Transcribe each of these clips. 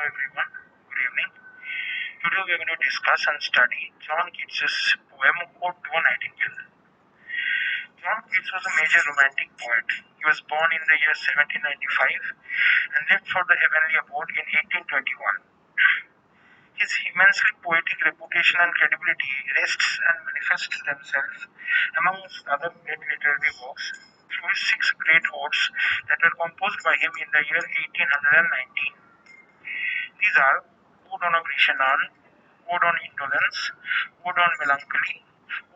everyone, good evening. Today we are going to discuss and study John Keats's poem Ode to a Nightingale. John Keats was a major romantic poet. He was born in the year 1795 and left for the heavenly abode in 1821. His immensely poetic reputation and credibility rests and manifests themselves, amongst other great literary works, through his six great odes that were composed by him in the year 1819. These are Ode on a Grecian Urn, Ode on Indolence, Ode on Melancholy,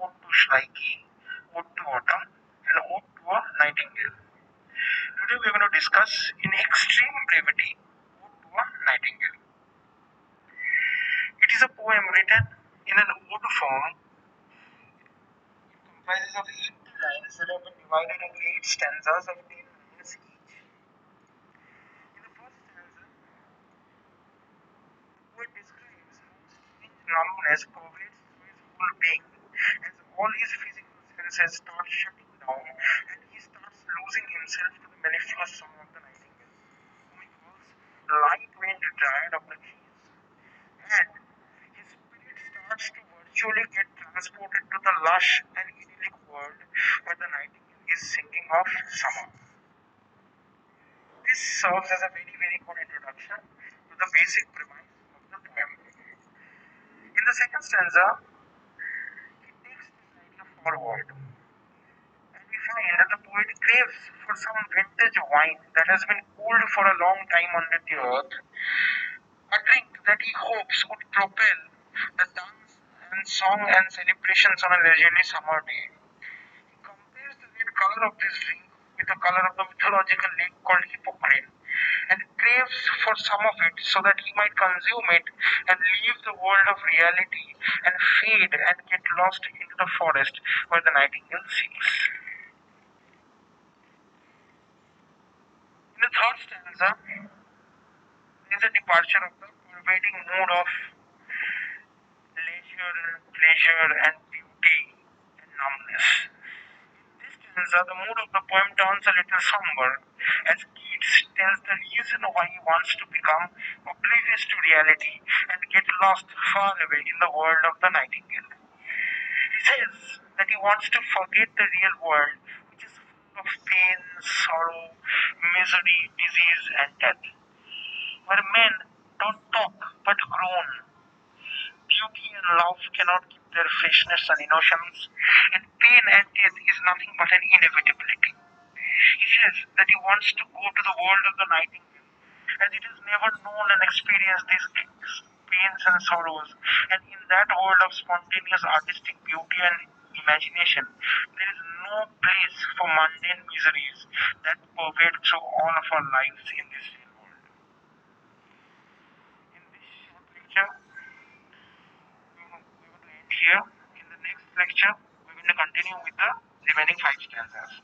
Ode to Shrike, Ode to Autumn, and Ode to a Nightingale. Today we are going to discuss in extreme brevity Ode to a Nightingale. It is a poem written in an ode form. It comprises of 80 lines that have been divided into 8 stanzas of 10 lines each. In the first stanza, the poet describes how strange numbness pervades through his whole being as all his physical senses start shutting down and he starts losing himself to the mellifluous song of the nightingale, whom he calls light wind dryad of the trees. And his spirit starts to virtually get transported to the lush and idyllic world where the nightingale is singing of summer. This serves as a very, very good introduction to the basic premise of the poem. In the second stanza, he takes this idea forward, and we find that the poet craves for some vintage wine that has been cooled for a long time under the earth, a drink that he hopes would propel the dance and song and celebrations on a leisurely summer day. He compares the red color of this drink with the color of the mythological lake called Hippocrene and craves for some of it so that he might consume it and leave the world of reality and fade and get lost into the forest where the nightingale sings. In the third stanza, there is a departure of the pervading mood of leisure and pleasure and beauty and numbness. In this stanza, the mood of the poem turns a little somber as Keats tells the reason why he wants to become oblivious to reality and get lost far away in the world of the nightingale. He says that he wants to forget the real world, which is full of pain, sorrow, misery, disease, and death, where men don't talk but groan. Beauty and love cannot keep their freshness and innocence, and pain and death is nothing but an inevitability. He says that he wants to go to the world of the nightingale, as it has never known and experienced these pains and sorrows, and in that world of spontaneous artistic beauty and imagination, there is no place for mundane miseries that pervade through all of our lives in this real world. In this short lecture, we're going to end here. In the next lecture, we're going to continue with the remaining 5 stanzas.